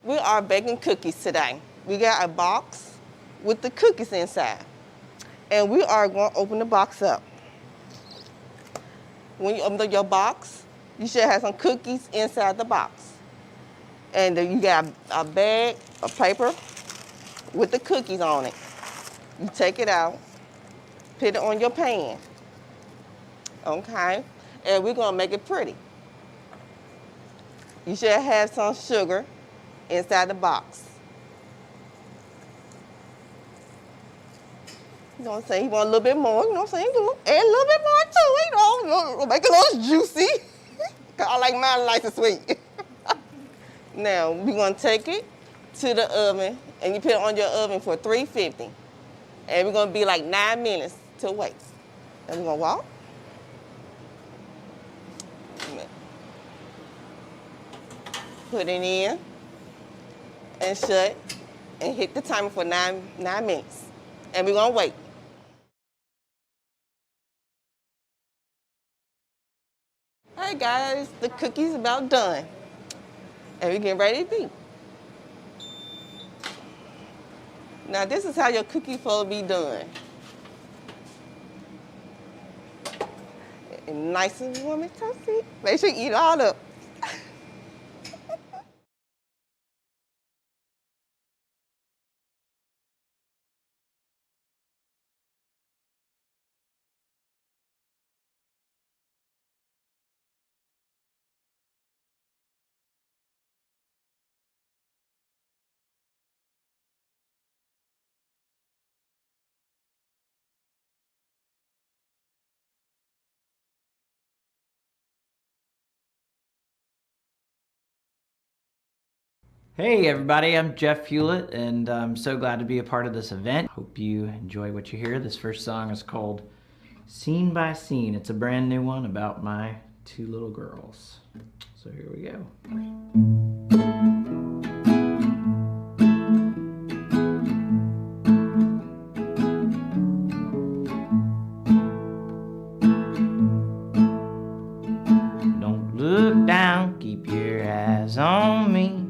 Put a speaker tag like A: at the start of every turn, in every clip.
A: We are baking cookies today. We got a box with the cookies inside. And we are going to open the box up. When you open up your box, you should have some cookies inside the box. And then you got a bag of paper with the cookies on it. You take it out, put it on your pan, okay? And we're gonna make it pretty. You should have some sugar inside the box. You know what I'm saying? You want a little bit more, you know what I'm saying? Add a little bit more too, you know, make it a little juicy. Cause I like mine nice and sweet. Now, we're gonna take it to the oven and you put it on your oven for 350. And we're gonna be like 9 minutes to wait. And we're gonna walk. Put it in and shut and hit the timer for 9 minutes. And we're gonna wait. Hey guys, the cookie's about done. And we're getting ready to be. Now this is how your cookie supposed to be done. And nice and warm and toasty. Make sure you eat it all up.
B: Hey everybody, I'm Jeff Hewlett, and I'm so glad to be a part of this event. Hope you enjoy what you hear. This first song is called Scene by Scene. It's a brand new one about my two little girls. So here we go. Don't look down, keep your eyes on me.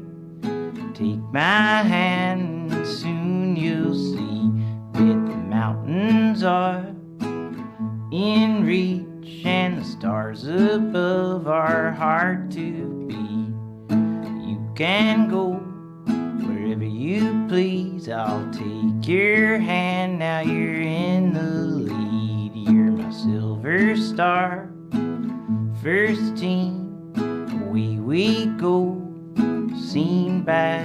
B: Take my hand and soon you'll see that the mountains are in reach and the stars above are hard to beat. You can go wherever you please. I'll take your hand, now you're in the lead. You're my silver star, first team. Away we go, scene by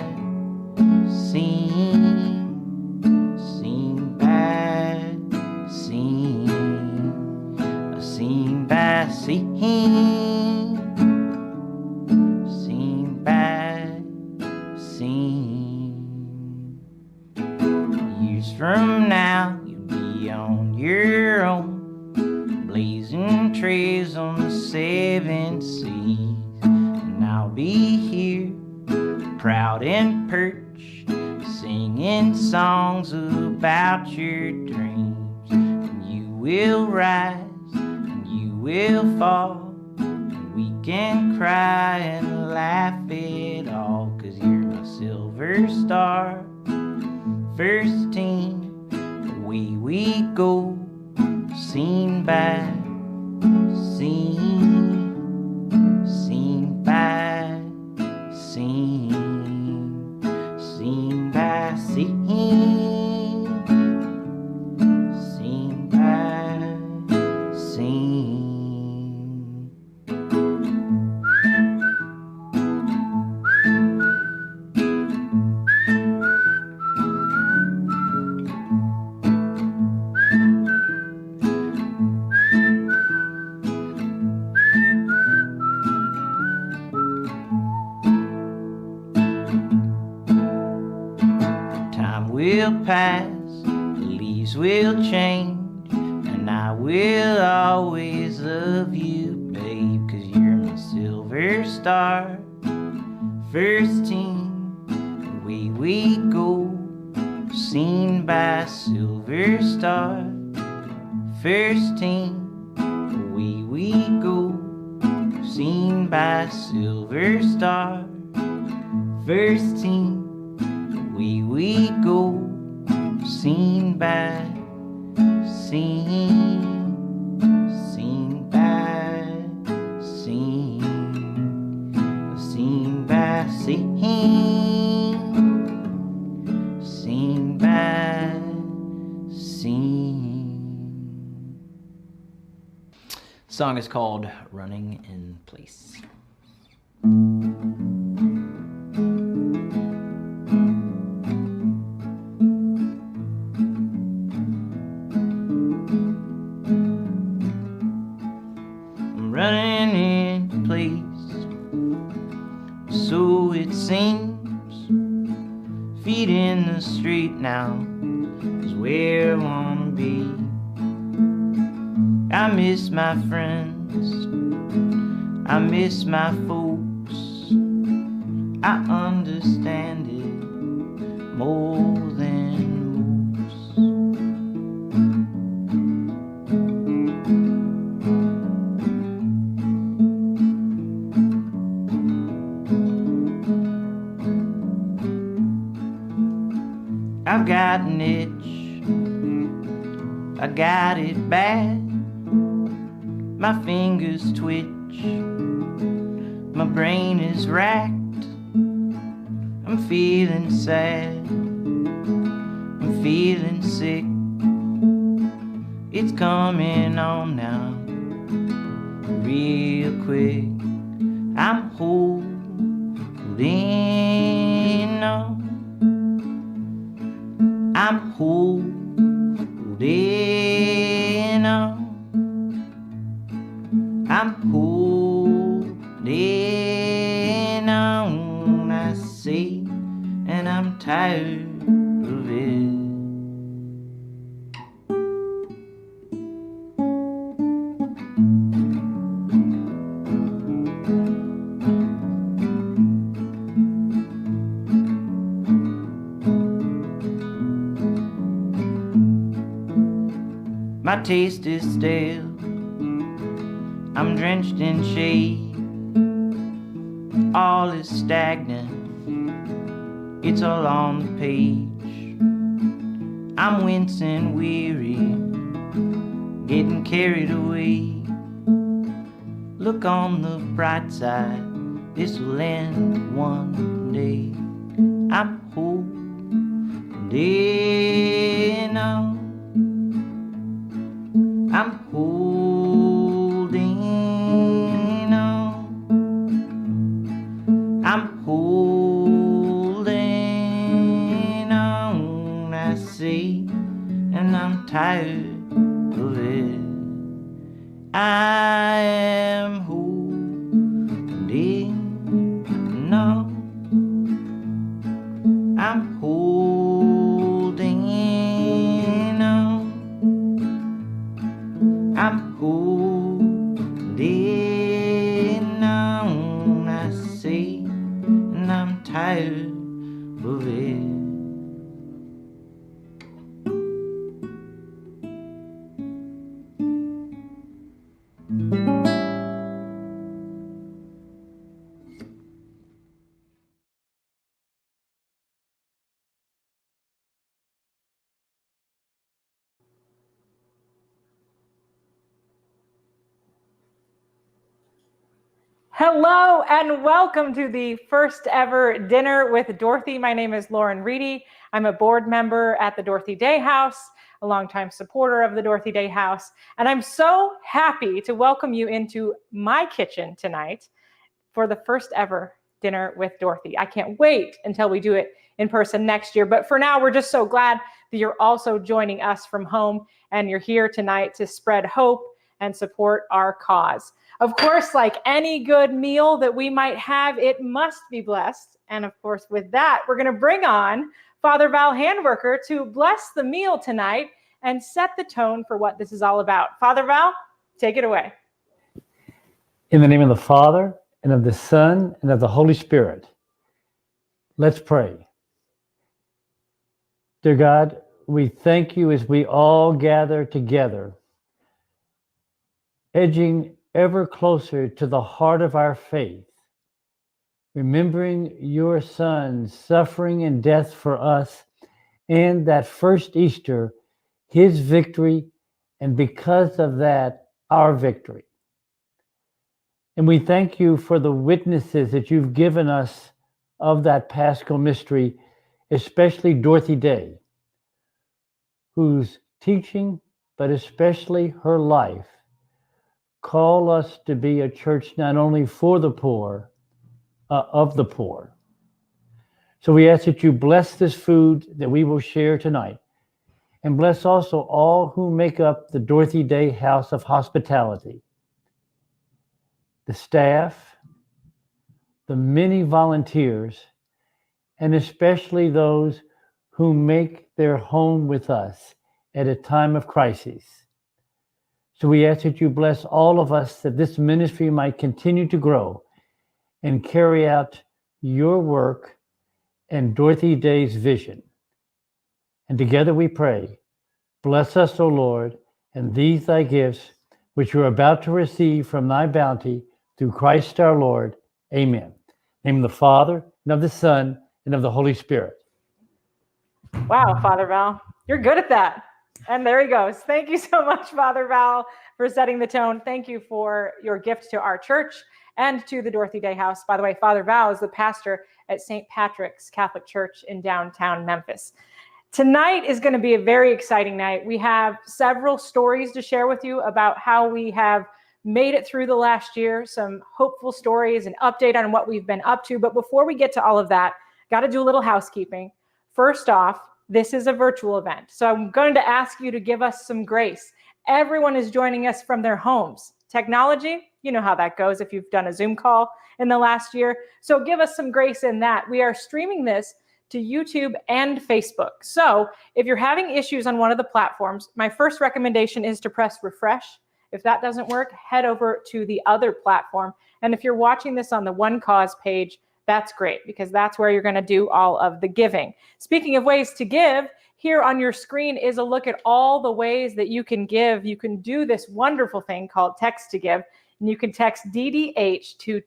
B: scene, scene by scene, a scene by scene, scene by scene. Years from now, you'll be on your own, blazing trails on the seven seas, and I'll be here, proud and perched, singing songs about your dreams. And you will rise, and you will fall, and we can cry and laugh it all, 'cause you're my silver star, first team. Away we go, scene by scene, scene by scene, scene by scene, scene by scene. Time will pass, the leaves will change, and I will always love you, babe, 'cause you're my silver star, first team. Away we go, scene by silver star, first team. Away we go, scene by silver star, first team. Away we go, scene by scene, scene by scene, scene by scene, scene by scene. The song is called Running in Place. Running in place, so it seems. Feet in the street now is where I wanna be. I miss my friends, I miss my folks. I understand it more than most. I've got an itch, I got it bad. My fingers twitch, my brain is racked. I'm feeling sad, I'm feeling sick. It's coming on now, real quick. I'm holding on, I'm holding on, I'm holding on. I say tired of it. My taste is stale, I'm drenched in shade. All is stagnant, it's all on the page. I'm wincing, weary, getting carried away. Look on the bright side, this will end one day. I'm holding on, I'm holding on, I'm holding on, I see, and I'm tired of it. I am holding on, I'm holding on, I'm holding on, I see, and I'm tired of it.
C: Hello and welcome to the first ever Dinner with Dorothy. My name is Lauren Reedy. I'm a board member at the Dorothy Day House, a longtime supporter of the Dorothy Day House, and I'm so happy to welcome you into my kitchen tonight for the first ever Dinner with Dorothy. I can't wait until we do it in person next year, but for now, we're just so glad that you're also joining us from home and you're here tonight to spread hope and support our cause. Of course, like any good meal that we might have, it must be blessed. And of course, with that, we're going to bring on Father Val Handwerker to bless the meal tonight and set the tone for what this is all about. Father Val, take it away.
D: In the name of the Father, and of the Son, and of the Holy Spirit. Let's pray. Dear God, we thank you as we all gather together, edging ever closer to the heart of our faith, remembering your Son's suffering and death for us, and that first Easter, his victory, and because of that, our victory. And we thank you for the witnesses that you've given us of that Paschal mystery, especially Dorothy Day, whose teaching, but especially her life, call us to be a church not only for the poor, of the poor. So we ask that you bless this food that we will share tonight, and bless also all who make up the Dorothy Day House of Hospitality, the staff, the many volunteers, and especially those who make their home with us at a time of crisis. So we ask that you bless all of us, that this ministry might continue to grow and carry out your work and Dorothy Day's vision. And together we pray, bless us, O Lord, and these thy gifts, which you are about to receive from thy bounty, through Christ our Lord. Amen. In the name of the Father, and of the Son, and of the Holy Spirit.
C: Wow, Father Val, you're good at that. And there he goes. Thank you so much, Father Val, for setting the tone. Thank you for your gift to our church and to the Dorothy Day House. By the way, Father Val is the pastor at St. Patrick's Catholic Church in downtown Memphis. Tonight is going to be a very exciting night. We have several stories to share with you about how we have made it through the last year, some hopeful stories, an update on what we've been up to. But before we get to all of that, got to do a little housekeeping. First off, this is a virtual event. So I'm going to ask you to give us some grace. Everyone is joining us from their homes. Technology, you know how that goes if you've done a Zoom call in the last year. So give us some grace in that. We are streaming this to YouTube and Facebook. So if you're having issues on one of the platforms, my first recommendation is to press refresh. If that doesn't work, head over to the other platform. And if you're watching this on the One Cause page, that's great, because that's where you're going to do all of the giving. Speaking of ways to give, here on your screen is a look at all the ways that you can give. You can do this wonderful thing called text to give, and you can text DDH to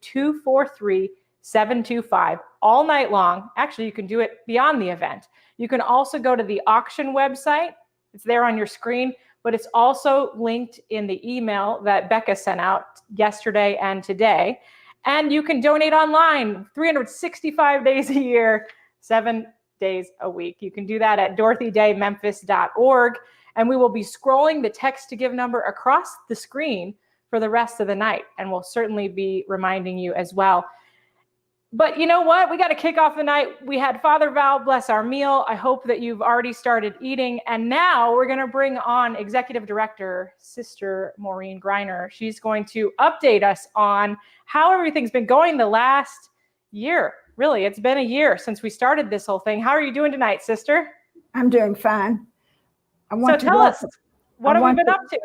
C: 243-725 all night long. Actually, you can do it beyond the event. You can also go to the auction website. It's there on your screen, but it's also linked in the email that Becca sent out yesterday and today. And you can donate online 365 days a year, 7 days a week. You can do that at dorothydaymemphis.org. And we will be scrolling the text to give number across the screen for the rest of the night. And we'll certainly be reminding you as well. But you know what? We got to kick off the night. We had Father Val bless our meal. I hope that you've already started eating. And now we're going to bring on Executive Director, Sister Maureen Greiner. She's going to update us on how everything's been going the last year. Really, it's been a year since we started this whole thing. How are you doing tonight, Sister?
E: I'm doing fine.
C: So tell us, what have we been up to?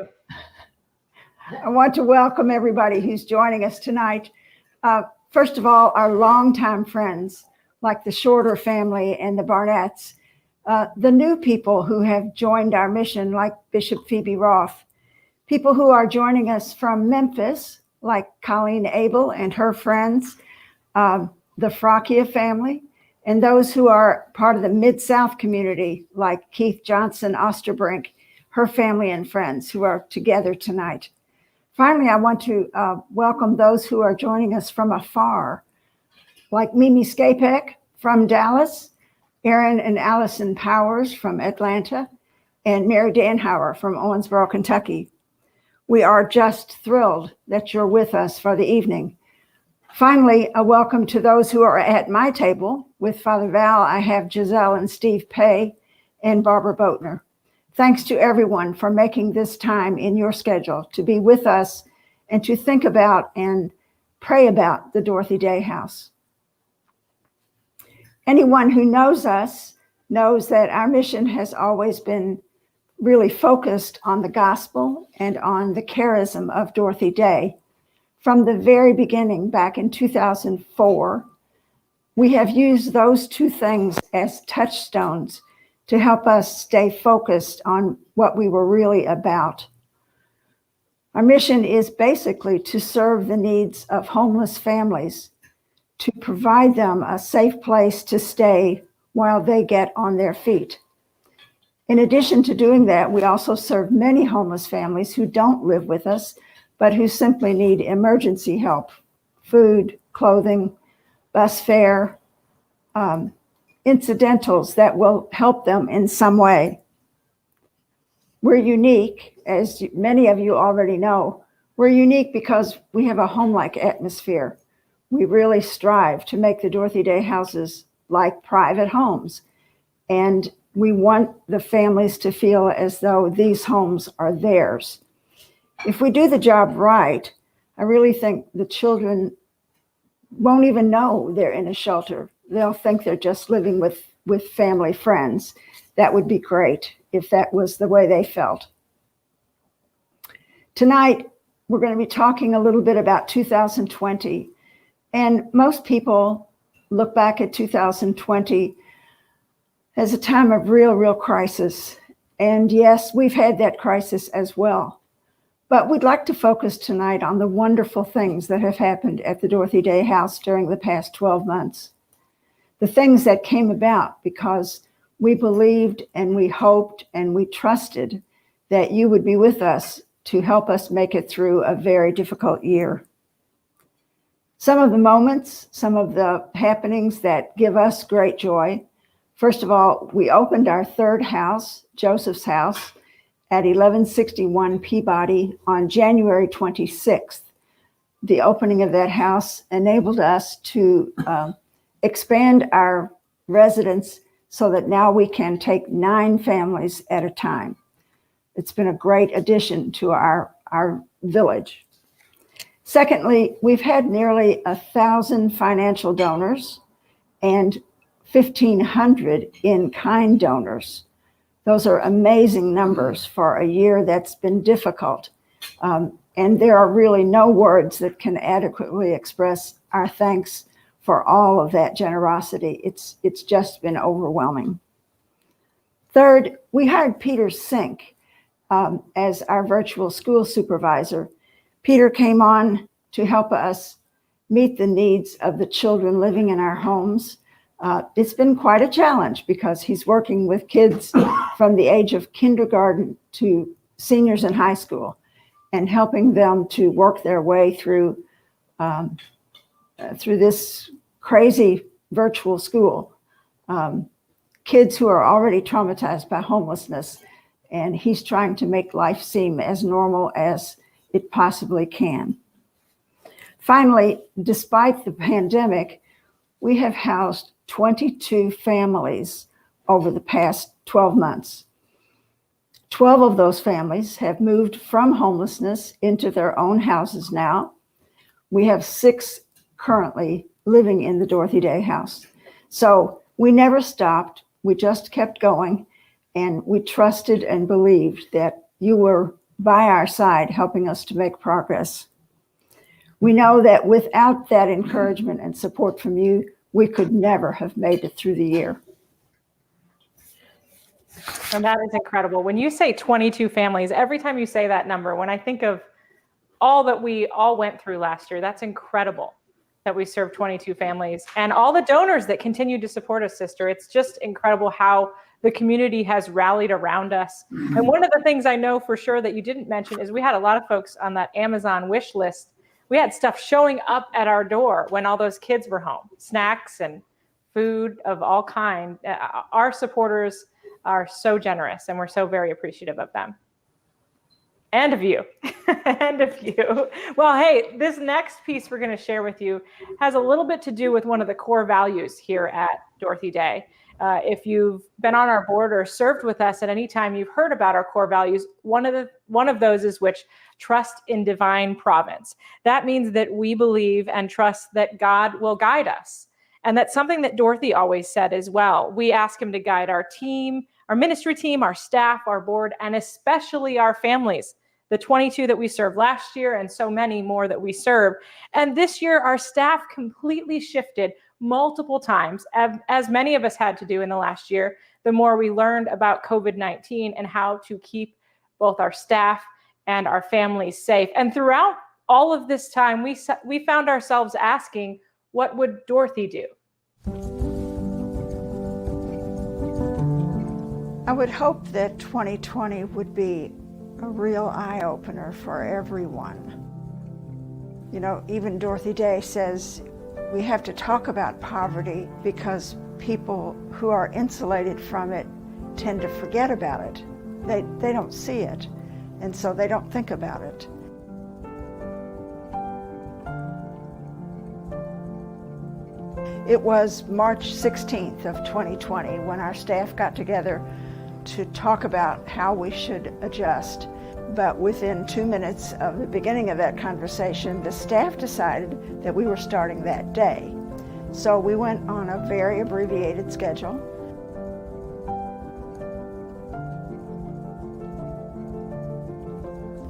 E: I want to welcome everybody who's joining us tonight. First of all, our longtime friends, like the Shorter family and the Barnetts, the new people who have joined our mission, like Bishop Phoebe Roth, people who are joining us from Memphis, like Colleen Abel and her friends, the Fracchia family, and those who are part of the Mid-South community, like Keith Johnson Osterbrink, her family and friends who are together tonight. Finally, I want to welcome those who are joining us from afar, like Mimi Skapek from Dallas, Aaron and Allison Powers from Atlanta, and Mary Danhauer from Owensboro, Kentucky. We are just thrilled that you're with us for the evening. Finally, a welcome to those who are at my table. With Father Val, I have Giselle and Steve Pay and Barbara Boatner. Thanks to everyone for making this time in your schedule to be with us and to think about and pray about the Dorothy Day House. Anyone who knows us knows that our mission has always been really focused on the gospel and on the charism of Dorothy Day. From the very beginning, back in 2004, we have used those two things as touchstones to help us stay focused on what we were really about. Our mission is basically to serve the needs of homeless families, to provide them a safe place to stay while they get on their feet. In addition to doing that, we also serve many homeless families who don't live with us, but who simply need emergency help, food, clothing, bus fare, incidentals that will help them in some way. We're unique, as many of you already know. We're unique because we have a home-like atmosphere. We really strive to make the Dorothy Day houses like private homes. And we want the families to feel as though these homes are theirs. If we do the job right, I really think the children won't even know they're in a shelter. They'll think they're just living with family friends. That would be great if that was the way they felt. Tonight, we're going to be talking a little bit about 2020. And most people look back at 2020 as a time of real crisis. And yes, we've had that crisis as well. But we'd like to focus tonight on the wonderful things that have happened at the Dorothy Day House during the past 12 months. The things that came about because we believed and we hoped and we trusted that you would be with us to help us make it through a very difficult year. Some of the moments, some of the happenings that give us great joy. First of all, we opened our third house, Joseph's house, at 1161 Peabody on January 26th. The opening of that house enabled us to expand our residence so that now we can take 9 families at a time. It's been a great addition to our village. Secondly, we've had nearly 1,000 financial donors, and 1,500 in-kind donors. Those are amazing numbers for a year that's been difficult. And there are really no words that can adequately express our thanks for all of that generosity. It's just been overwhelming. Third, we hired Peter Sink as our virtual school supervisor. Peter came on to help us meet the needs of the children living in our homes. It's been quite a challenge because he's working with kids from the age of kindergarten to seniors in high school and helping them to work their way through this crazy virtual school. Kids who are already traumatized by homelessness, and he's trying to make life seem as normal as it possibly can. Finally, despite the pandemic, we have housed 22 families over the past 12 months. 12 of those families have moved from homelessness into their own houses now. We have 6 currently living in the Dorothy Day House. So we never stopped. We just kept going, and we trusted and believed that you were by our side helping us to make progress. We know that without that encouragement and support from you, we could never have made it through the year.
C: And that is incredible. When you say 22 families, every time you say that number, when I think of all that we all went through last year, that's incredible that we served 22 families and all the donors that continue to support us, sister. It's just incredible how the community has rallied around us. And one of the things I know for sure that you didn't mention is we had a lot of folks on that Amazon wish list. We had stuff showing up at our door when all those kids were home, snacks and food of all kind. Our supporters are so generous, and we're so very appreciative of them. And of you. And of you. Well, hey, this next piece we're going to share with you has a little bit to do with one of the core values here at Dorothy Day. If you've been on our board or served with us at any time, you've heard about our core values. One of those is which trust in divine providence. That means that we believe and trust that God will guide us. And that's something that Dorothy always said as well. We ask him to guide our team, our ministry team, our staff, our board, and especially our families. The 22 that we served last year and so many more that we serve. And this year, our staff completely shifted multiple times, as many of us had to do in the last year, the more we learned about COVID-19 and how to keep both our staff and our families safe. And throughout all of this time, we found ourselves asking, what would Dorothy do?
E: I would hope that 2020 would be a real eye-opener for everyone. You know, even Dorothy Day says we have to talk about poverty because people who are insulated from it tend to forget about it. They don't see it, and so they don't think about it. It was March 16th of 2020 when our staff got together to talk about how we should adjust. But within 2 minutes of the beginning of that conversation, the staff decided that we were starting that day. So we went on a very abbreviated schedule.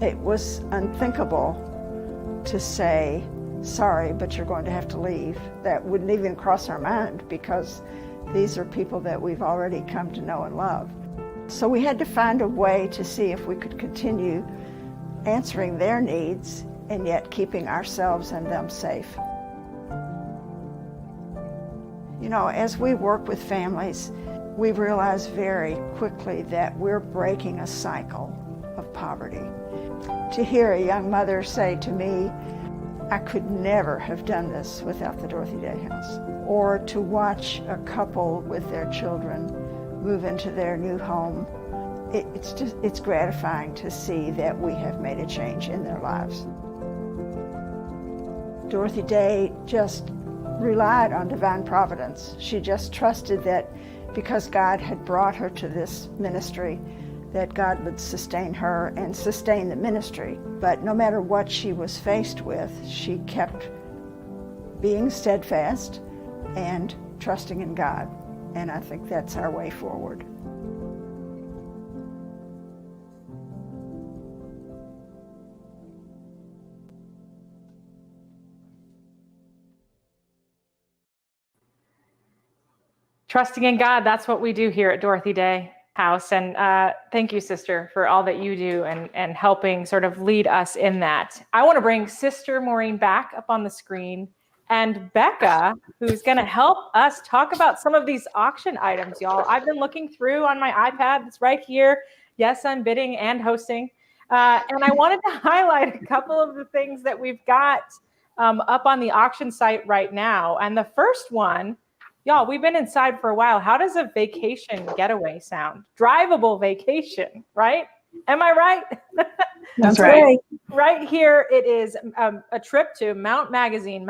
E: It was unthinkable to say, sorry, but you're going to have to leave. That wouldn't even cross our mind because these are people that we've already come to know and love. So we had to find a way to see if we could continue answering their needs and yet keeping ourselves and them safe. You know, as we work with families, we realize very quickly that we're breaking a cycle of poverty. To hear a young mother say to me, I could never have done this without the Dorothy Day House. Or to watch a couple with their children move into their new home. It's gratifying to see that we have made a change in their lives. Dorothy Day just relied on divine providence. She just trusted that because God had brought her to this ministry, that God would sustain her and sustain the ministry. But no matter what she was faced with, she kept being steadfast and trusting in God. And I think that's our way forward.
C: Trusting in God, that's what we do here at Dorothy Day House. And thank you, sister, for all that you do and helping sort of lead us in that. I want to bring Sister Maureen back up on the screen, and Becca, who's going to help us talk about some of these auction items, y'all. I've been looking through on my iPad. It's right here. Yes, I'm bidding and hosting. And I wanted to highlight a couple of the things that we've got up on the auction site right now. And the first one, y'all, we've been inside for a while. How does a vacation getaway sound? Drivable vacation, right? Am I right?
E: That's right.
C: Right here, it is a trip to Mount Magazine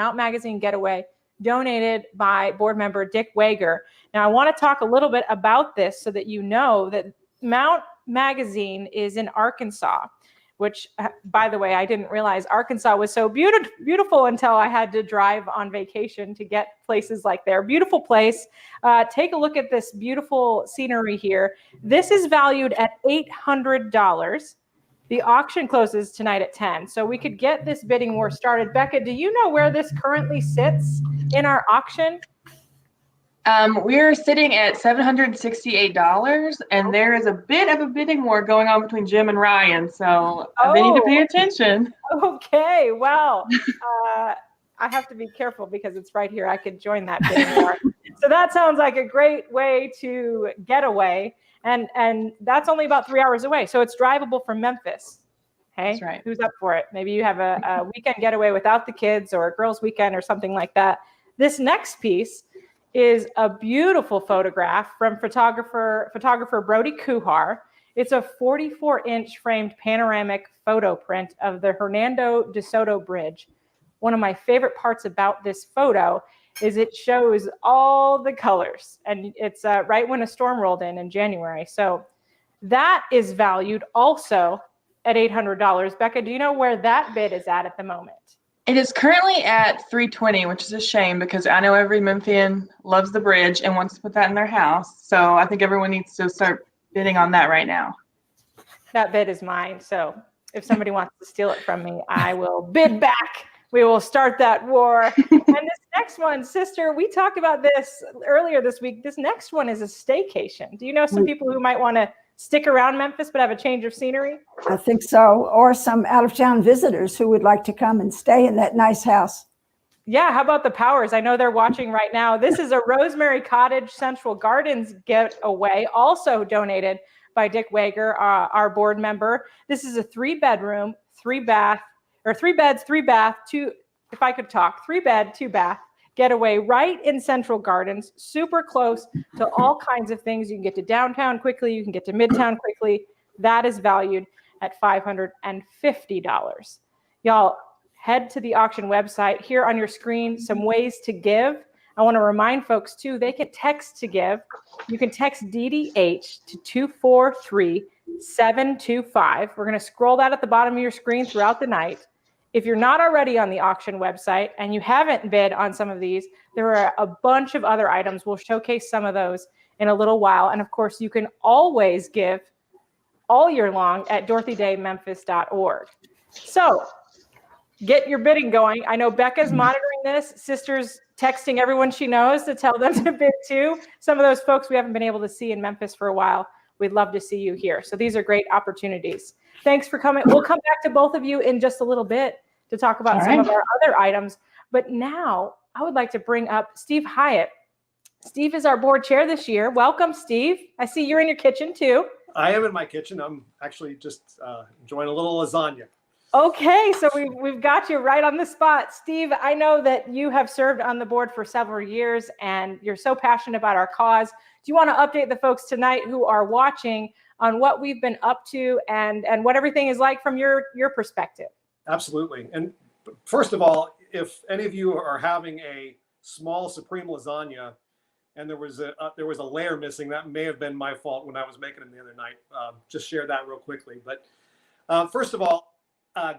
C: Getaway, donated by board member Dick Wager. Now, I want to talk a little bit about this so that you know that Mount Magazine is in Arkansas, which, by the way, I didn't realize Arkansas was so beautiful until I had to drive on vacation to get places like there. Beautiful place. Take a look at this beautiful scenery here. This is valued at $800. The auction closes tonight at 10, so we could get this bidding war started. Becca, do you know where this currently sits in our auction?
F: We're sitting at $768, and there is a bit of a bidding war going on between Jim and Ryan, so they need to pay attention.
C: Okay, well, I have to be careful because it's right here. I could join that bidding war. So that sounds like a great way to get away, and that's only about 3 hours away, so it's drivable from Memphis. Hey,
F: That's right.
C: Who's up for it? Maybe you have a weekend getaway without the kids, or a girls' weekend or something like that. This next piece is a beautiful photograph from photographer Brody Kuhar. It's a 44-inch framed panoramic photo print of the Hernando de Soto Bridge. One of my favorite parts about this photo is it shows all the colors, and it's right when a storm rolled in January. So that is valued also at $800. Becca, do you know where that bid is at the moment?
F: It is currently at $320, which is a shame because I know every Memphian loves the bridge and wants to put that in their house. So I think everyone needs to start bidding on that right now.
C: That bid is mine. So if somebody wants to steal it from me, I will bid back. We will start that war. And this next one, sister, we talked about this earlier this week. This next one is a staycation. Do you know some people who might want to stick around Memphis but have a change of scenery?
E: I think so. Or some out-of-town visitors who would like to come and stay in that nice house.
C: Yeah, how about the Powers? I know they're watching right now. This is a Rosemary Cottage Central Gardens getaway, also donated by Dick Wager, our board member. This is a 3-bedroom, 3-bath, or 3 beds, 3 bath, 2, if I could talk, 3-bed, 2-bath getaway right in Central Gardens, super close to all kinds of things. You can get to downtown quickly. You can get to midtown quickly. That is valued at $550. Y'all, head to the auction website. Here on your screen, some ways to give. I want to remind folks, too, they can text to give. You can text DDH to 243-725. We're going to scroll that at the bottom of your screen throughout the night. If you're not already on the auction website and you haven't bid on some of these, there are a bunch of other items. We'll showcase some of those in a little while. And of course, you can always give all year long at dorothydaymemphis.org. So get your bidding going. I know Becca's monitoring this. Sister's texting everyone she knows to tell them to bid too. Some of those folks we haven't been able to see in Memphis for a while. We'd love to see you here. So these are great opportunities. Thanks for coming. We'll come back to both of you in just a little bit to talk about some of our other items. But now I would like to bring up Steve Hyatt. Steve is our board chair this year. Welcome, Steve. I see you're in your kitchen too.
G: I am in my kitchen. I'm actually just enjoying a little lasagna.
C: Okay, so we've got you right on the spot. Steve, I know that you have served on the board for several years and you're so passionate about our cause. Do you want to update the folks tonight who are watching on what we've been up to and what everything is like from your perspective?
G: Absolutely. And first of all, if any of you are having a small supreme lasagna and there was a layer missing, that may have been my fault when I was making them the other night. Just share that real quickly. But first of all,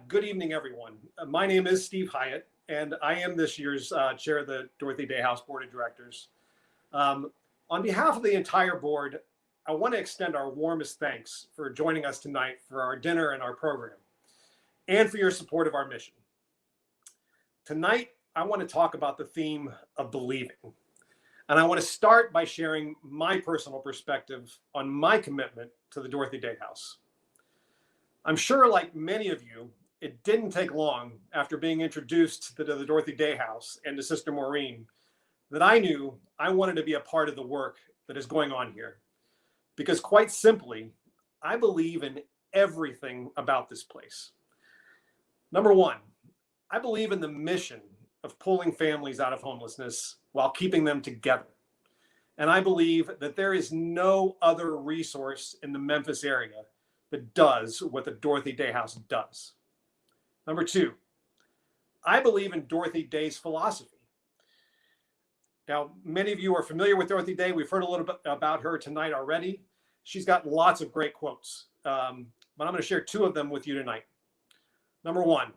G: good evening, everyone. My name is Steve Hyatt, and I am this year's chair of the Dorothy Day House Board of Directors. On behalf of the entire board, I want to extend our warmest thanks for joining us tonight for our dinner and our program, and for your support of our mission. Tonight, I want to talk about the theme of believing. And I want to start by sharing my personal perspective on my commitment to the Dorothy Day House. I'm sure, like many of you, it didn't take long after being introduced to the Dorothy Day House and to Sister Maureen that I knew I wanted to be a part of the work that is going on here. Because quite simply, I believe in everything about this place. Number one, I believe in the mission of pulling families out of homelessness while keeping them together. And I believe that there is no other resource in the Memphis area that does what the Dorothy Day House does. Number two, I believe in Dorothy Day's philosophy. Now, many of you are familiar with Dorothy Day. We've heard a little bit about her tonight already. She's got lots of great quotes, but I'm going to share two of them with you tonight. Number one,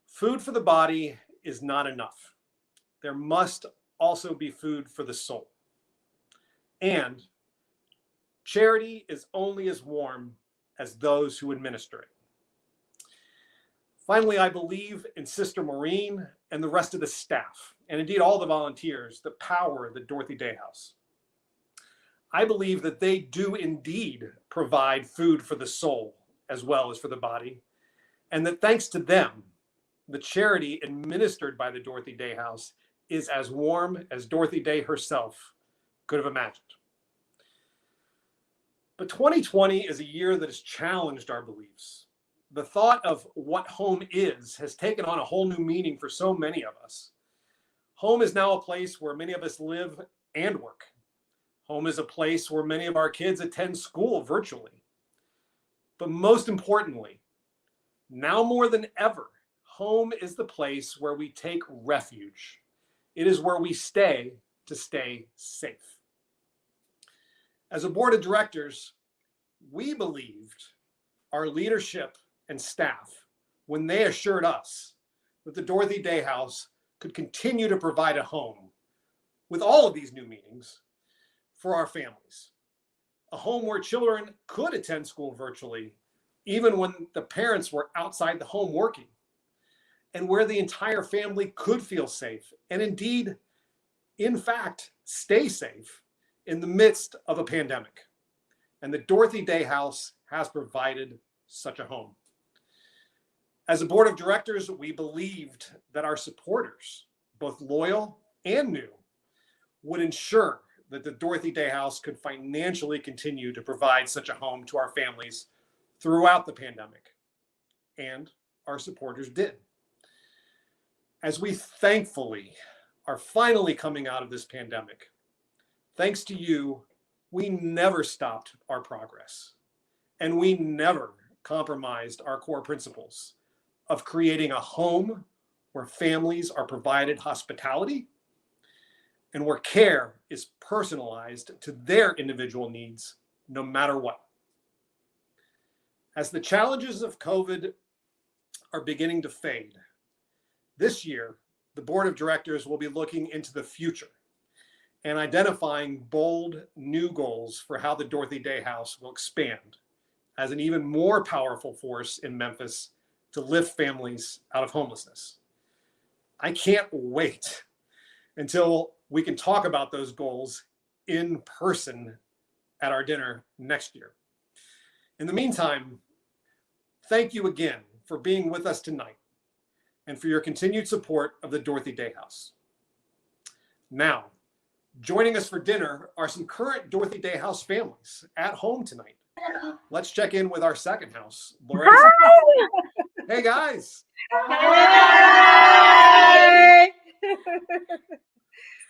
G: food for the body is not enough. There must also be food for the soul. And charity is only as warm as those who administer it. Finally, I believe in Sister Maureen and the rest of the staff, and indeed all the volunteers, that power the Dorothy Day House. I believe that they do indeed provide food for the soul as well as for the body, and that thanks to them, the charity administered by the Dorothy Day House is as warm as Dorothy Day herself could have imagined. But 2020 is a year that has challenged our beliefs. The thought of what home is has taken on a whole new meaning for so many of us. Home is now a place where many of us live and work. Home is a place where many of our kids attend school virtually. But most importantly, now more than ever, home is the place where we take refuge. It is where we stay to stay safe. As a board of directors, we believed our leadership and staff when they assured us that the Dorothy Day House could continue to provide a home with all of these new meanings for our families. A home where children could attend school virtually, even when the parents were outside the home working, and where the entire family could feel safe and indeed, in fact, stay safe in the midst of a pandemic. And the Dorothy Day House has provided such a home. As a board of directors, we believed that our supporters, both loyal and new, would ensure that the Dorothy Day House could financially continue to provide such a home to our families throughout the pandemic. And our supporters did. As we thankfully are finally coming out of this pandemic, thanks to you, we never stopped our progress. And we never compromised our core principles of creating a home where families are provided hospitality and where care is personalized to their individual needs, no matter what. As the challenges of COVID are beginning to fade, this year, the board of directors will be looking into the future and identifying bold new goals for how the Dorothy Day House will expand as an even more powerful force in Memphis to lift families out of homelessness. I can't wait until we can talk about those goals in person at our dinner next year. In the meantime, thank you again for being with us tonight and for your continued support of the Dorothy Day House. Now, joining us for dinner are some current Dorothy Day House families at home tonight. Let's check in with our second house, Loretta.
H: Hi.
G: Hey guys.
H: Hey.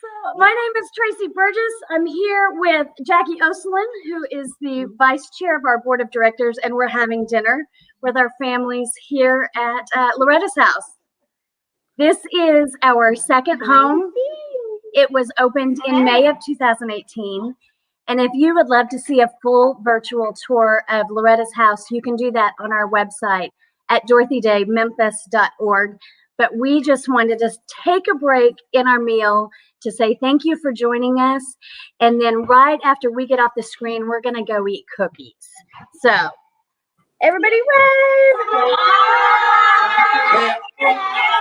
H: So my name is Tracy Burgess. I'm here with Jackie Oselin, who is the vice chair of our board of directors, and we're having dinner with our families here at Loretta's house. This is our second home. It was opened in May of 2018. And if you would love to see a full virtual tour of Loretta's house, you can do that on our website at dorothydaymemphis.org. But we just wanted to take a break in our meal to say thank you for joining us. And then right after we get off the screen, we're going to go eat cookies. So everybody wave.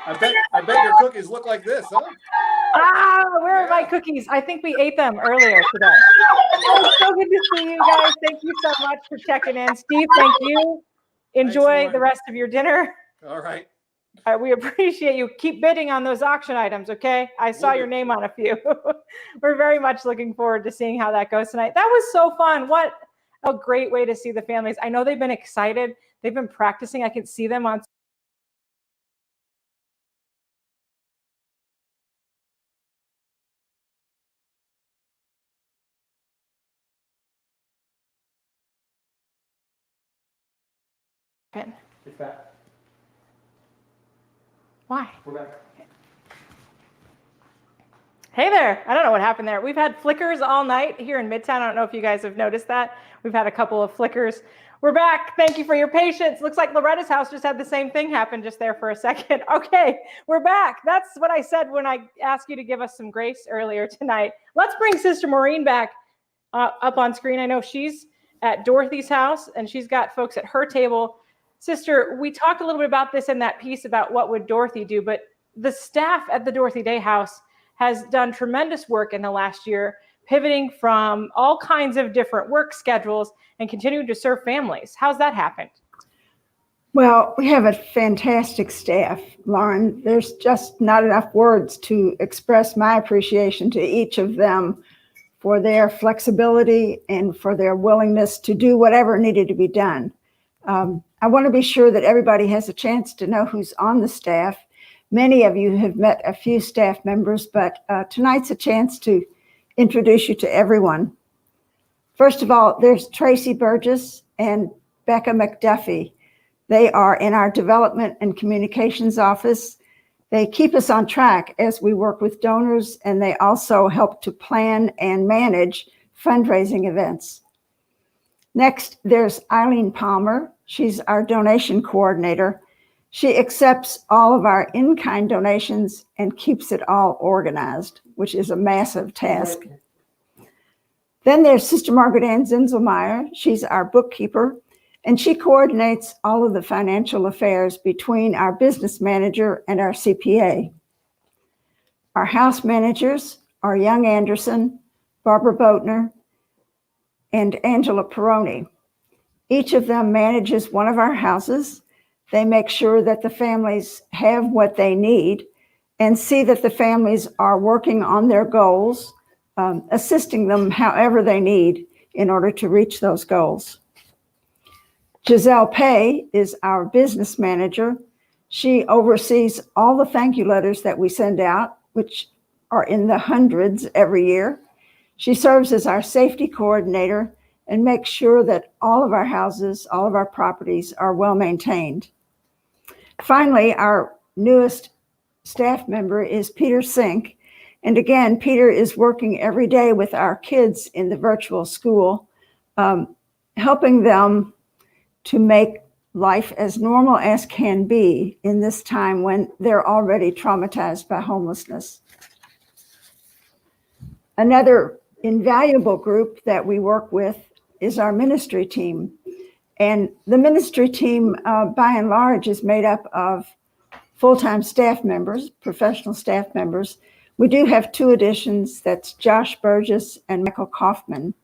G: I bet your cookies look like this, huh?
C: Ah, where are my cookies? I think we ate them earlier today. Oh, so good to see you guys. Thank you so much for checking in. Steve, thank you. Enjoy the rest of your dinner.
G: All right.
C: We appreciate you. Keep bidding on those auction items, okay? I saw your name on a few. We're very much looking forward to seeing how that goes tonight. That was so fun. What a great way to see the families. I know they've been excited. They've been practicing. I can see them on
G: It's back.
C: Why?
G: We're back.
C: Hey there. I don't know what happened there. We've had flickers all night here in Midtown. I don't know if you guys have noticed that. We've had a couple of flickers. We're back. Thank you for your patience. Looks like Loretta's house just had the same thing happen just there for a second. Okay, we're back. That's what I said when I asked you to give us some grace earlier tonight. Let's bring Sister Maureen back up on screen. I know she's at Dorothy's house and she's got folks at her table. Sister, we talked a little bit about this in that piece about what would Dorothy do, but the staff at the Dorothy Day House has done tremendous work in the last year, pivoting from all kinds of different work schedules and continuing to serve families. How's that happened?
E: Well, we have a fantastic staff, Lauren. There's just not enough words to express my appreciation to each of them for their flexibility and for their willingness to do whatever needed to be done. I want to be sure that everybody has a chance to know who's on the staff. Many of you have met a few staff members, but tonight's a chance to introduce you to everyone. First of all, there's Tracy Burgess and Becca McDuffie. They are in our development and communications office. They keep us on track as we work with donors, and they also help to plan and manage fundraising events. Next, there's Eileen Palmer. She's our donation coordinator. She accepts all of our in-kind donations and keeps it all organized, which is a massive task. Then there's Sister Margaret Ann Zinselmeyer. She's our bookkeeper, and she coordinates all of the financial affairs between our business manager and our CPA. Our house managers are Young Anderson, Barbara Boatner, and Angela Peroni. Each of them manages one of our houses. They make sure that the families have what they need and see that the families are working on their goals, assisting them however they need in order to reach those goals. Giselle Pay is our business manager. She oversees all the thank you letters that we send out, which are in the hundreds every year. She serves as our safety coordinator and makes sure that all of our houses, all of our properties are well maintained. Finally, our newest staff member is Peter Sink. And again, Peter is working every day with our kids in the virtual school, helping them to make life as normal as can be in this time when they're already traumatized by homelessness. Another invaluable group that we work with is our ministry team. And the ministry team, by and large, is made up of full-time staff members, professional staff members. We do have two additions, that's Josh Burgess and Michael Kaufman.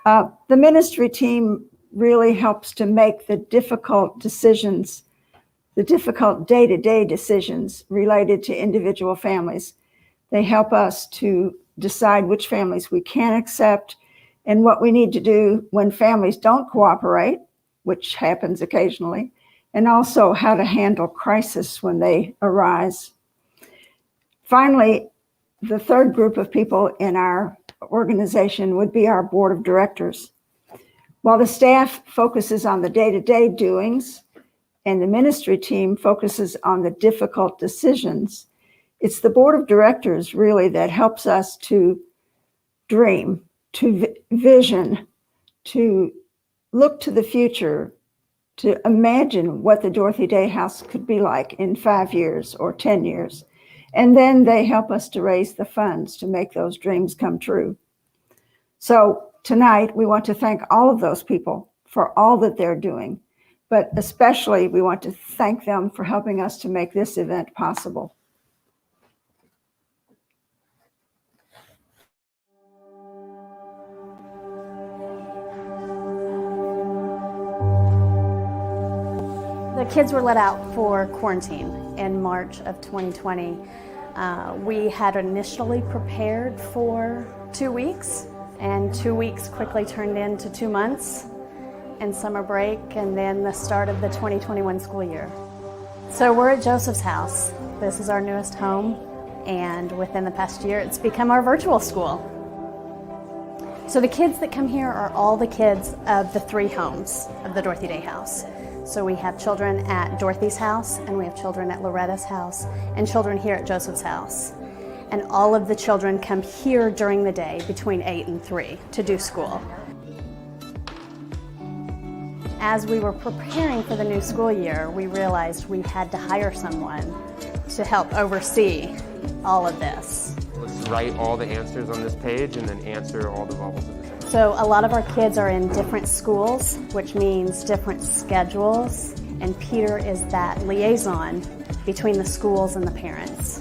E: The ministry team really helps to make the difficult decisions, the difficult day-to-day decisions related to individual families. They help us to decide which families we can accept and what we need to do when families don't cooperate, which happens occasionally, and also how to handle crisis when they arise. Finally, the third group of people in our organization would be our board of directors. While the staff focuses on the day-to-day doings and the ministry team focuses on the difficult decisions, it's the board of directors really that helps us to dream, to vision, to look to the future, to imagine what the Dorothy Day House could be like in 5 years or 10 years. And then they help us to raise the funds to make those dreams come true. So tonight, we want to thank all of those people for all that they're doing, but especially we want to thank them for helping us to make this event possible.
I: The kids were let out for quarantine in March of 2020. We had initially prepared for 2 weeks, and 2 weeks quickly turned into 2 months and summer break, and then the start of the 2021 school year. So we're at Joseph's house. This is our newest home, and within the past year, it's become our virtual school. So the kids that come here are all the kids of the 3 homes of the Dorothy Day House. So we have children at Dorothy's house, and we have children at Loretta's house, and children here at Joseph's house. And all of the children come here during the day between 8 and 3 to do school. As we were preparing for the new school year, we realized we had to hire someone to help oversee all of this.
J: Let's write all the answers on this page and then answer all the bubbles at the same time.
I: So a lot of our kids are in different schools, which means different schedules, and Peter is that liaison between the schools and the parents.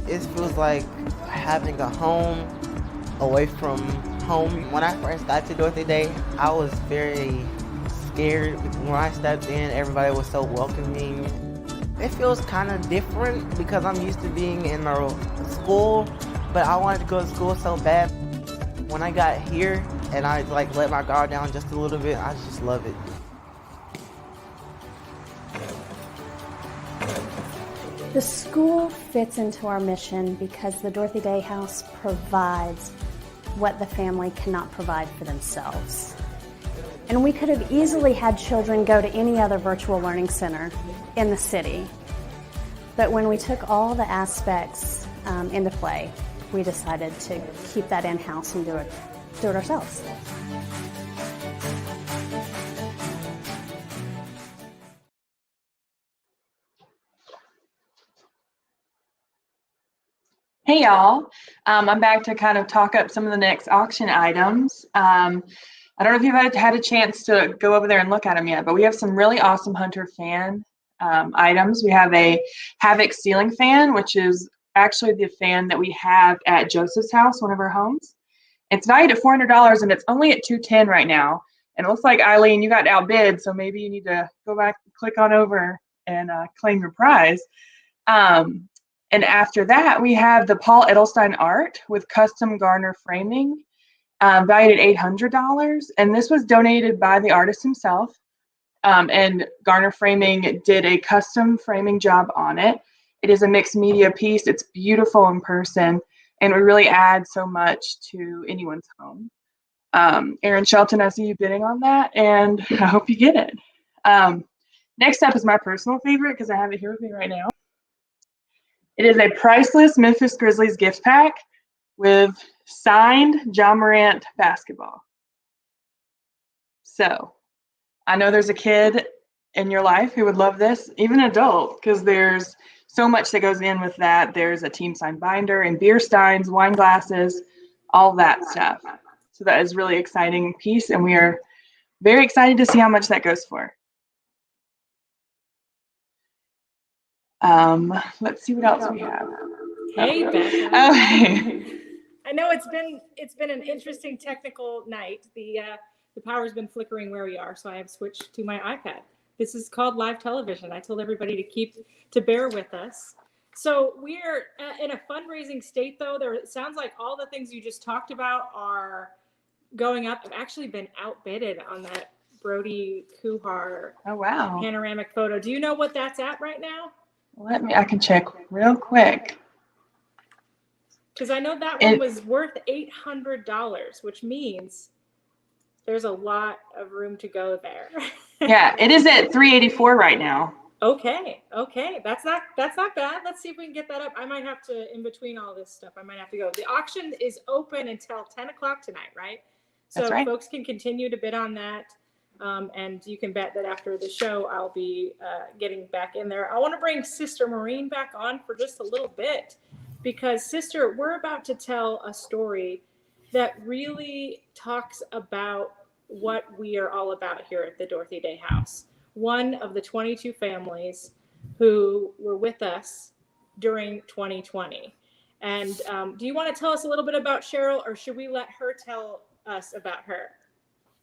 K: It feels like having a home away from home. When I first got to Dorothy Day, I was very scared. When I stepped in, everybody was so welcoming. It feels kind of different because I'm used to being in a school, but I wanted to go to school so bad. When I got here and I let my guard down just a little bit, I just love it.
I: The school fits into our mission because the Dorothy Day House provides what the family cannot provide for themselves. And we could have easily had children go to any other virtual learning center in the city. But when we took all the aspects into play, we decided to keep that in-house and do it ourselves.
F: Hey y'all, I'm back to kind of talk up some of the next auction items. I don't know if you've had a chance to go over there and look at them yet, but we have some really awesome Hunter fan items. We have a Havoc ceiling fan, which is actually the fan that we have at Joseph's house, one of our homes. It's valued at $400 and it's only at $210 right now. And it looks like, Eileen, you got outbid, so maybe you need to go back and click on over and claim your prize. And after that, we have the Paul Edelstein art with custom garner framing, valued at $800. And this was donated by the artist himself. And Garner Framing did a custom framing job on it. It is a mixed media piece. It's beautiful in person, and it really adds so much to anyone's home. Aaron Shelton, I see you bidding on that, and I hope you get it. Next up is my personal favorite because I have it here with me right now. It is a priceless Memphis Grizzlies gift pack with signed John Morant basketball. So I know there's a kid in your life who would love this, even an adult, because there's so much that goes in with that. There's a team signed binder and beer steins, wine glasses, all that stuff. So that is really exciting piece, and we are very excited to see how much that goes for. Let's see what else we have.
C: Hey, Becca.
F: Okay.
C: I know it's been an interesting technical night. The power's been flickering where we are, so I have switched to my iPad. This is called live television. I told everybody to bear with us. So we're in a fundraising state, though. It sounds like all the things you just talked about are going up. I've actually been outbidded on that Brody Kuhar panoramic photo. Do you know what that's at right now?
F: I can check real quick.
C: Because I know that one was worth $800, which means there's a lot of room to go there.
F: Yeah, it is at $384 right now.
C: Okay. That's not bad. Let's see if we can get that up. I might have to, in between all this stuff, I might have to go. The auction is open until 10 o'clock tonight, right? So
F: That's right.
C: Folks can continue to bid on that. And you can bet that after the show, I'll be getting back in there. I want to bring Sister Maureen back on for just a little bit, because Sister, we're about to tell a story that really talks about what we are all about here at the Dorothy Day House. One of the 22 families who were with us during 2020. And do you want to tell us a little bit about Sheryl, or should we let her tell us about her?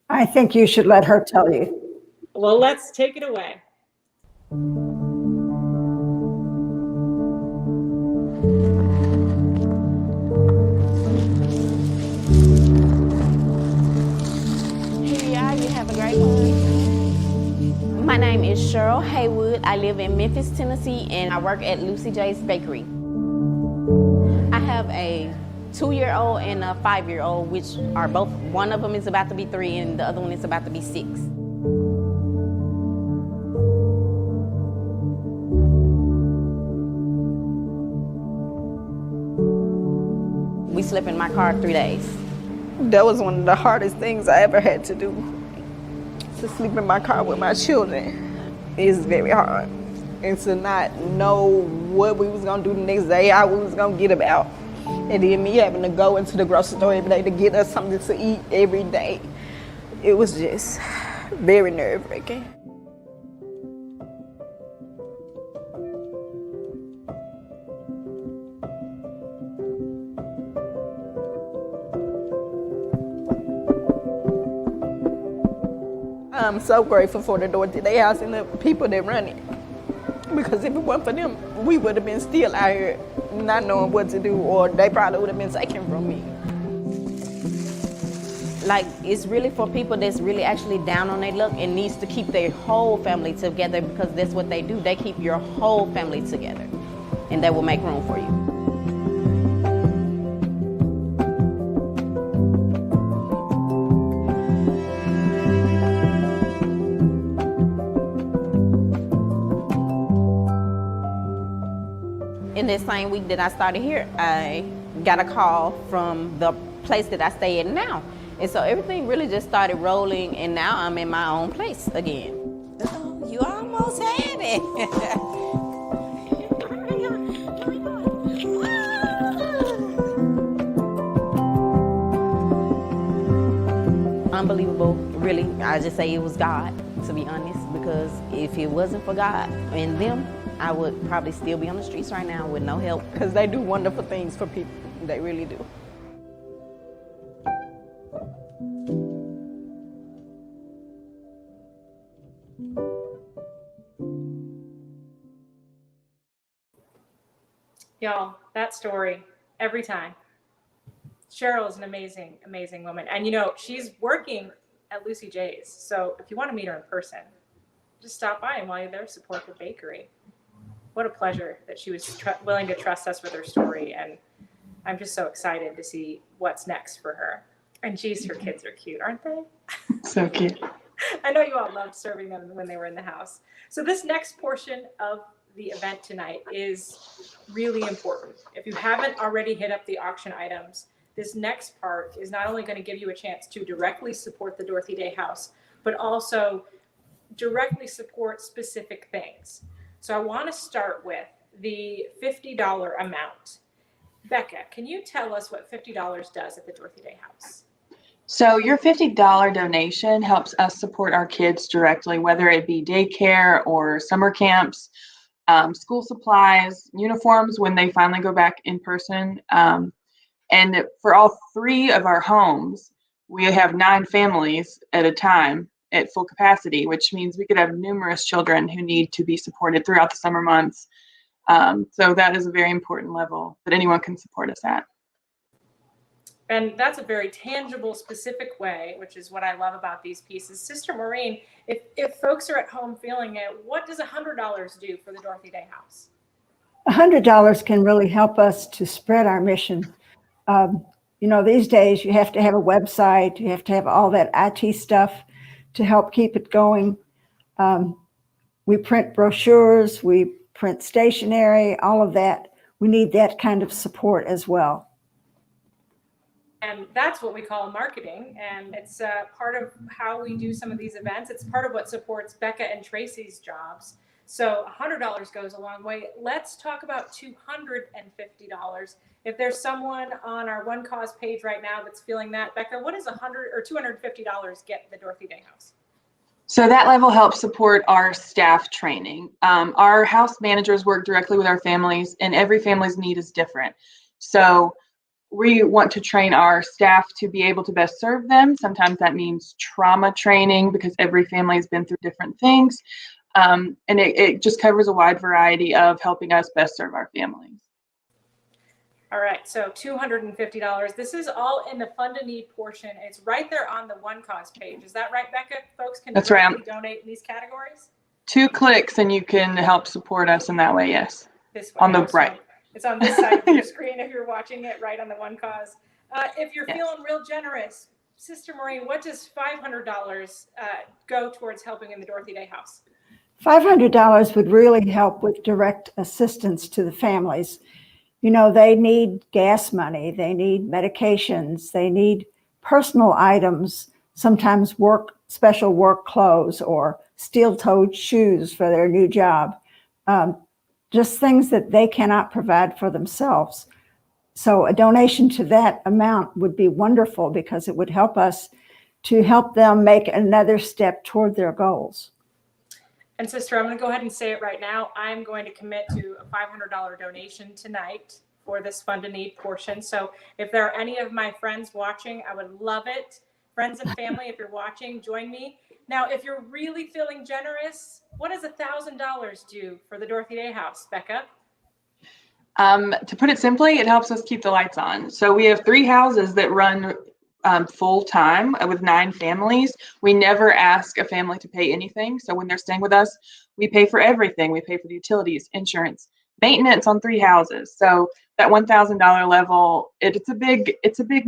E: I think you should let her tell you.
C: Well, let's take it away.
L: Hey, y'all, you have a great one. My name is Sheryl Haywood. I live in Memphis, Tennessee, and I work at Lucy J's Bakery. I have a 2-year-old and a 5-year-old, which are both, one of them is about to be 3 and the other one is about to be 6. We slept in my car 3 days.
A: That was one of the hardest things I ever had to do. To sleep in my car with my children is very hard. And to not know what we was gonna do the next day, how we was gonna get about. And then me having to go into the grocery store every day to get us something to eat every day. It was just very nerve-wracking. I'm so grateful for the Dorothy Day House and the people that run it. Because if it weren't for them, we would have been still out here not knowing what to do, or they probably would have been taken from me.
L: Like, it's really for people that's really actually down on their luck and needs to keep their whole family together, because that's what they do. They keep your whole family together, and they will make room for you. In this same week that I started here, I got a call from the place that I stay at now. And so everything really just started rolling, and now I'm in my own place again. Oh, you almost had it. Unbelievable, really. I just say it was God, to be honest, because if it wasn't for God and them, I would probably still be on the streets right now with no help.
A: Because they do wonderful things for people. They really do.
C: Y'all, that story, every time. Sheryl is an amazing, amazing woman. And you know, she's working at Lucy J's. So if you want to meet her in person, just stop by, and while you're there, support the bakery. What a pleasure that she was willing to trust us with her story. And I'm just so excited to see what's next for her. And geez, her kids are cute, aren't they?
F: So cute.
C: I know you all loved serving them when they were in the house. So this next portion of the event tonight is really important. If you haven't already hit up the auction items, this next part is not only going to give you a chance to directly support the Dorothy Day House, but also directly support specific things. So I want to start with the $50 amount. Becca, can you tell us what $50 does at the Dorothy Day House?
F: So your $50 donation helps us support our kids directly, whether it be daycare or summer camps, school supplies, uniforms when they finally go back in person. And for all 3 of our homes, we have 9 families at a time at full capacity, which means we could have numerous children who need to be supported throughout the summer months. So that is a very important level that anyone can support us at.
C: And that's a very tangible, specific way, which is what I love about these pieces. Sister Maureen, if folks are at home feeling it, what does $100 do for the Dorothy Day House?
E: $100 can really help us to spread our mission. You know, these days you have to have a website, you have to have all that IT stuff to help keep it going. We print brochures, we print stationery, all of that. We need that kind of support as well.
C: And that's what we call marketing. And it's part of how we do some of these events. It's part of what supports Becca and Tracy's jobs. So $100 goes a long way. Let's talk about $250. If there's someone on our One Cause page right now that's feeling that, Becca, what does $100 or $250 get the Dorothy Day House?
F: So that level helps support our staff training. Our house managers work directly with our families, and every family's need is different. So we want to train our staff to be able to best serve them. Sometimes that means trauma training because every family has been through different things. And it just covers a wide variety of helping us best serve our families.
C: All right, so $250. This is all in the Fund a Need portion. It's right there on the One Cause page. Is that right, Becca? Folks can
F: That's
C: directly
F: right.
C: donate in these categories?
F: 2 clicks and you can help support us in that way, yes.
C: This way.
F: On the right.
C: It's on this side of your screen if you're watching it, right on the One Cause. If you're feeling real generous, Sister Maureen, what does $500 go towards helping in the Dorothy Day House?
E: $500 would really help with direct assistance to the families. You know, they need gas money, they need medications, they need personal items, sometimes special work clothes or steel-toed shoes for their new job. Just things that they cannot provide for themselves. So a donation to that amount would be wonderful because it would help us to help them make another step toward their goals.
C: And Sister, I'm going to go ahead and say it right now. I'm going to commit to a $500 donation tonight for this Fund a Need portion. So if there are any of my friends watching, I would love it. Friends and family, if you're watching, join me. Now, if you're really feeling generous, what does $1,000 do for the Dorothy Day House, Becca?
F: To put it simply, it helps us keep the lights on. So we have 3 houses that run full time with 9 families. We never ask a family to pay anything. So when they're staying with us, we pay for everything. We pay for the utilities, insurance, maintenance on 3 houses. So that $1,000 level, it's a big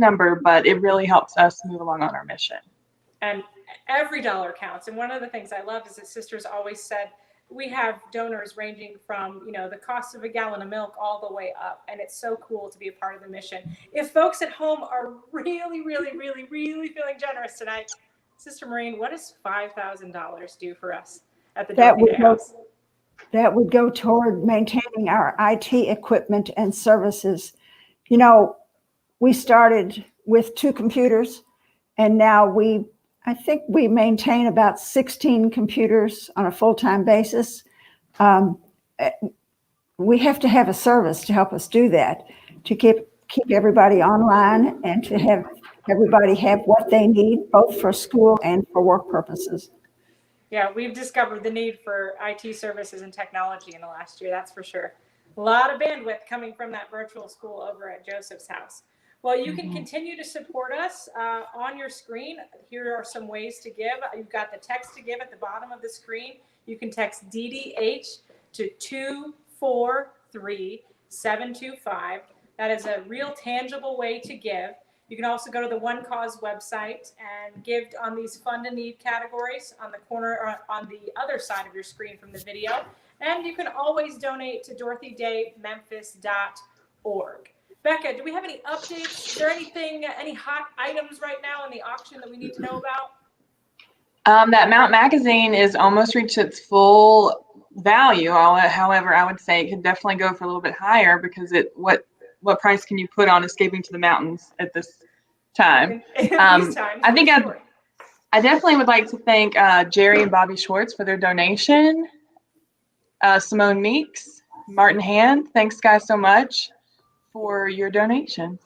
F: number, but it really helps us move along on our mission.
C: And every dollar counts. And one of the things I love is that Sisters always said, we have donors ranging from, you know, the cost of a gallon of milk all the way up. And it's so cool to be a part of the mission. If folks at home are really, really, really, really feeling generous tonight, Sister Maureen, what does $5,000 do for us at the Dorothy Day House?
E: That would go toward maintaining our IT equipment and services. You know, we started with 2 computers, and now I think we maintain about 16 computers on a full-time basis. We have to have a service to help us do that, to keep everybody online and to have everybody have what they need, both for school and for work purposes.
C: Yeah, we've discovered the need for IT services and technology in the last year, that's for sure. A lot of bandwidth coming from that virtual school over at Joseph's house. Well, you can continue to support us on your screen. Here are some ways to give. You've got the text to give at the bottom of the screen. You can text DDH to 243-725. That is a real tangible way to give. You can also go to the One Cause website and give on these Fund a Need categories on the corner or on the other side of your screen from the video. And you can always donate to DorothyDayMemphis.org. Becca, do we have any updates? Is there any hot items right now in the auction that we need to know about?
F: That Mount magazine is almost reached its full value. However, I would say it could definitely go for a little bit higher because what price can you put on Escaping to the Mountains at this time?
C: These times,
F: I think I definitely would like to thank Jerry and Bobby Schwartz for their donation. Simone Meeks, Martin Hand, thanks guys so much for your donations.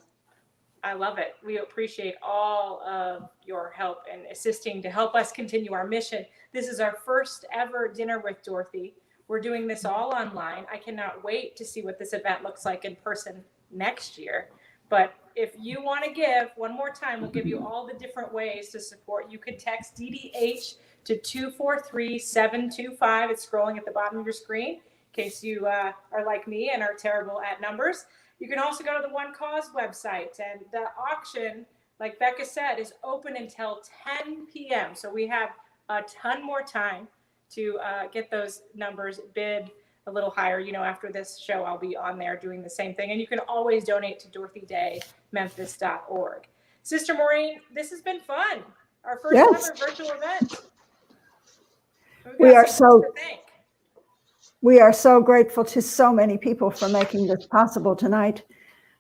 C: I love it. We appreciate all of your help and assisting to help us continue our mission. This is our first ever Dinner with Dorothy. We're doing this all online. I cannot wait to see what this event looks like in person next year. But if you want to give, one more time, we'll give you all the different ways to support. You can text DDH to 243-725. It's scrolling at the bottom of your screen in case you are like me and are terrible at numbers. You can also go to the One Cause website, and the auction, like Becca said, is open until 10 p.m. So we have a ton more time to get those numbers bid a little higher. You know, after this show, I'll be on there doing the same thing. And you can always donate to DorothyDayMemphis.org. Sister Maureen, this has been fun. Our first
E: Yes.
C: ever virtual event.
E: We are
C: some folks
E: so
C: to thank.
E: We are so grateful to so many people for making this possible tonight.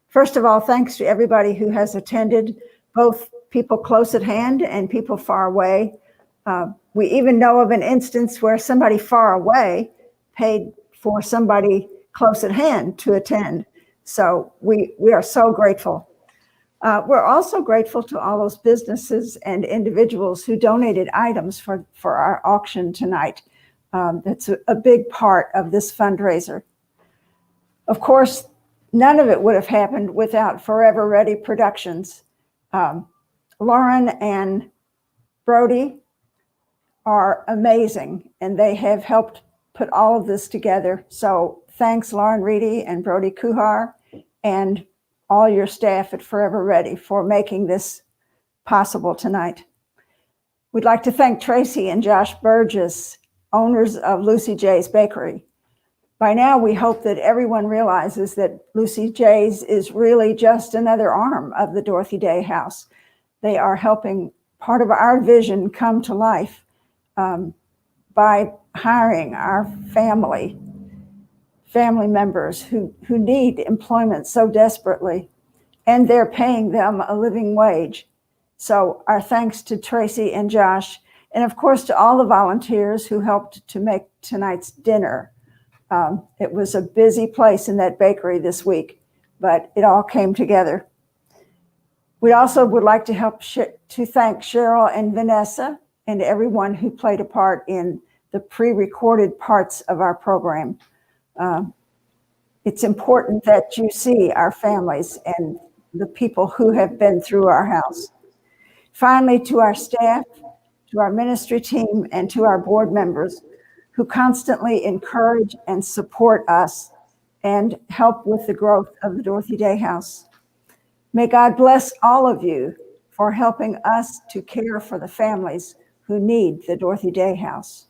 E: First of all, thanks to everybody who has attended, both people close at hand and people far away. We even know of an instance where somebody far away paid for somebody close at hand to attend. So we are so grateful. We're also grateful to all those businesses and individuals who donated items for our auction tonight. That's a big part of this fundraiser. Of course, none of it would have happened without Forever Ready Productions. Lauren and Brody are amazing, and they have helped put all of this together. So thanks, Lauren Reedy and Brody Kuhar, and all your staff at Forever Ready for making this possible tonight. We'd like to thank Tracy and Josh Burgess, owners of Lucy J's Bakery. By now, we hope that everyone realizes that Lucy J's is really just another arm of the Dorothy Day House. They are helping part of our vision come to life by hiring our family members who need employment so desperately, and they're paying them a living wage. So our thanks to Tracy and Josh, and of course to all the volunteers who helped to make tonight's dinner. It was a busy place in that bakery this week, but it all came together. We also would like to thank Sheryl and Vanessa and everyone who played a part in the pre-recorded parts of our program. It's important that you see our families and the people who have been through our house. Finally, to our staff, to our ministry team, and to our board members who constantly encourage and support us and help with the growth of the Dorothy Day House. May God bless all of you for helping us to care for the families who need the Dorothy Day House.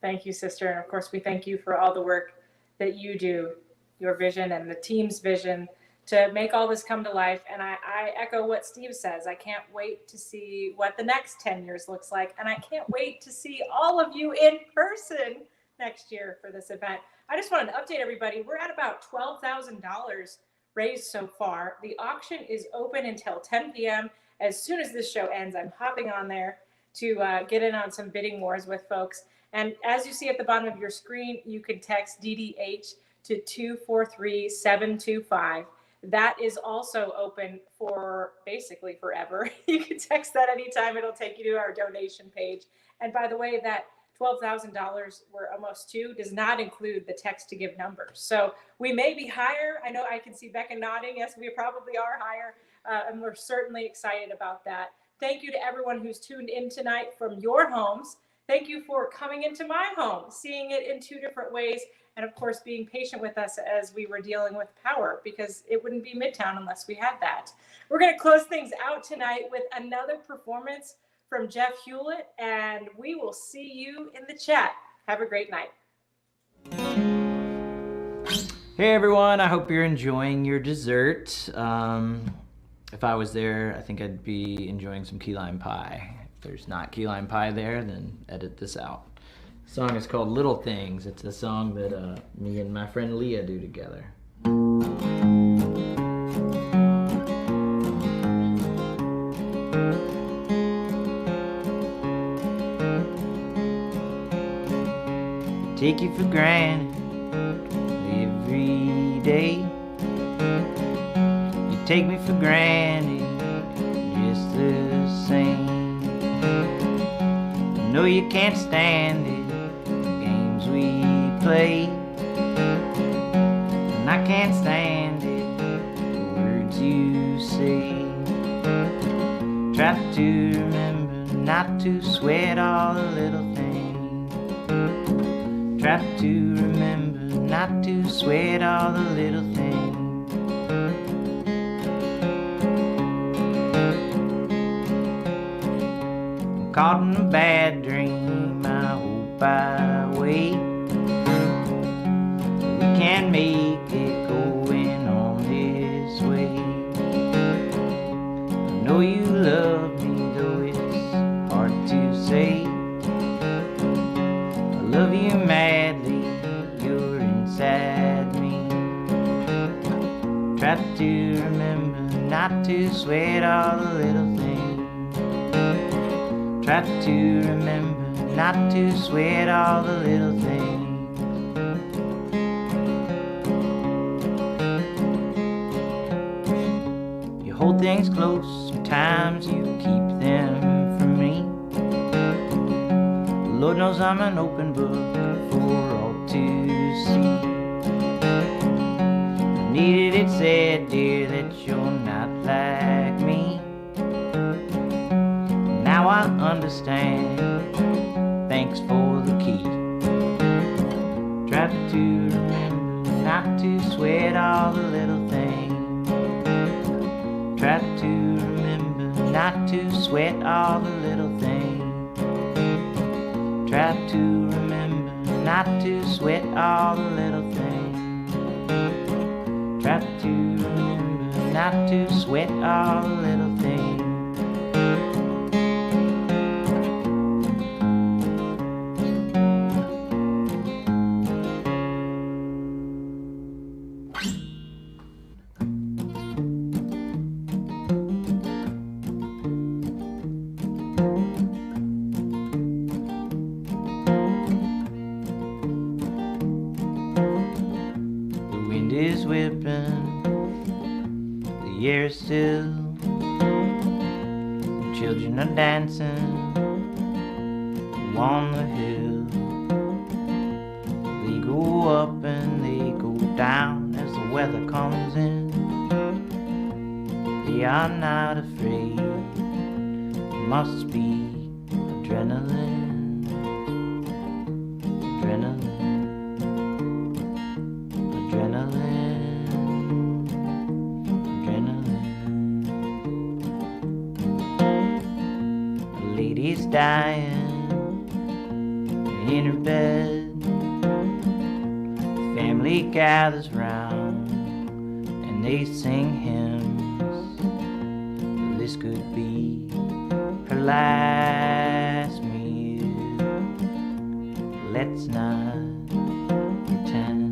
C: Thank you, sister. And of course, we thank you for all the work that you do, your vision and the team's vision to make all this come to life. And I echo what Steve says. I can't wait to see what the next 10 years looks like. And I can't wait to see all of you in person next year for this event. I just wanted to update everybody. We're at about $12,000 raised so far. The auction is open until 10 p.m. As soon as this show ends, I'm hopping on there to get in on some bidding wars with folks. And as you see at the bottom of your screen, you can text DDH to 243-725. That is also open for basically forever. You can text that anytime. It'll take you to our donation page. And by the way, that $12,000 we're almost to does not include the text to give numbers. So we may be higher. I know I can see Becca nodding. Yes, we probably are higher. And we're certainly excited about that. Thank you to everyone who's tuned in tonight from your homes. Thank you for coming into my home, seeing it in two different ways, and of course, being patient with us as we were dealing with power, because it wouldn't be Midtown unless we had that. We're going to close things out tonight with another performance from Jeff Hewlett, and we will see you in the chat. Have a great night.
B: Hey everyone, I hope you're enjoying your dessert. If I was there, I think I'd be enjoying some key lime pie. If there's not key lime pie there, then edit this out. The song is called Little Things. It's a song that me and my friend Leah do together. Take you for granted every day. You take me for granted just the same. I know you can't stand it, the games we play, and I can't stand it, the words you say. Try to remember not to sweat all the little things. Try to remember not to sweat all the little things. I'm caught in a bad dream, I hope I wait. We can make it going on this way. know you love me, though it's hard to say. I love you madly, you're inside me. Try to remember not to sweat all the little things. Try to remember not to sweat all the little things. You hold things close, sometimes you keep them from me. Lord knows I'm an open book for all to see. I needed it said, dear, that you're not like me. Now I understand, thanks for the key. Try to remember not to sweat all the little things. Try to remember not to sweat all the little things. Try to remember not to sweat all the little things. Try to remember not to sweat all the little things. Is whipping, the air is still, the children are dancing on the hill. They go up and they go down as the weather comes in. They are not afraid, it must be adrenaline, adrenaline. Lady's dying in her bed. Family gathers round and they sing hymns. This could be her last meal. Let's not pretend.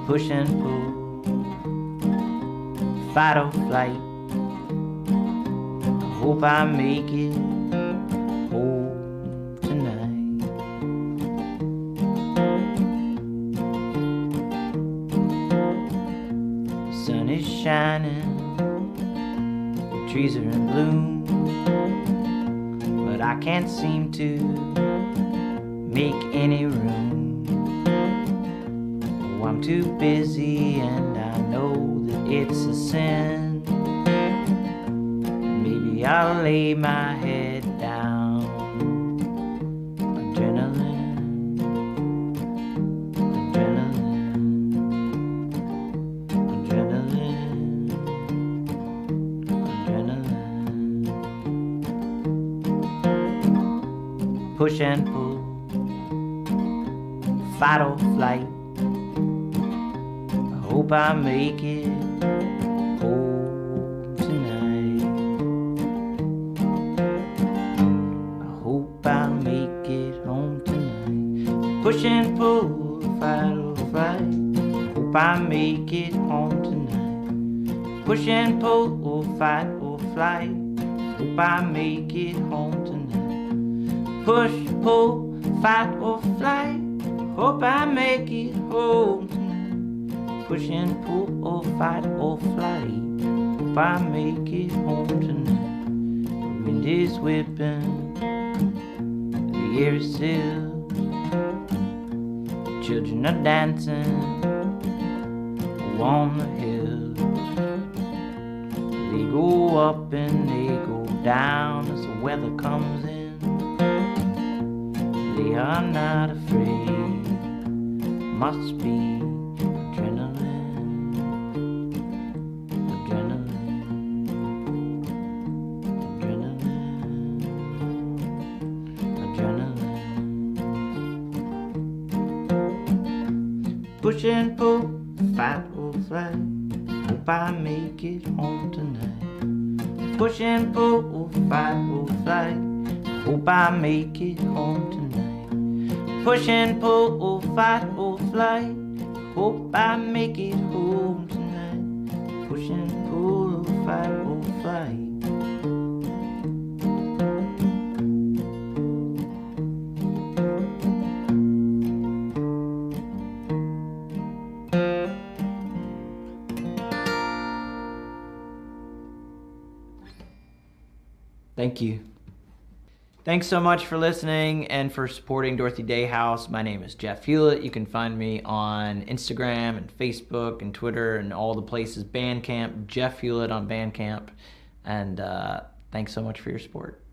B: Push and pull, fight or flight. I hope I make it home tonight. The sun is shining, the trees are in bloom, but I can't seem to make any room. I'm too busy and I know that it's a sin. Maybe I'll lay my head down. Adrenaline, adrenaline, adrenaline, adrenaline. Push and pull, fight or flight. Hope I make it home tonight. I hope I make it home tonight. Push and pull, fight or flight. Hope I make it home tonight. Push and pull, fight or flight. Hope I make it home tonight. Push, pull, fight or flight. Hope I make it home tonight. Push and pull or fight or flight. Hope I make it home tonight. The wind is whipping, the air is still, the children are dancing on the hill. They go up and they go down as the weather comes in. They are not afraid, must be adrenaline, adrenaline, Push and pull, fight or flight. Hope I make it home tonight. Push and pull, fight or flight. Hope I make it home tonight. Push and pull, fight or flight. Hope I make it home tonight. Push and pull, fight or flight. Thank you. Thanks so much for listening and for supporting Dorothy Day House. My name is Jeff Hewlett. You can find me on Instagram and Facebook and Twitter and all the places. Bandcamp, Jeff Hewlett on Bandcamp. And thanks so much for your support.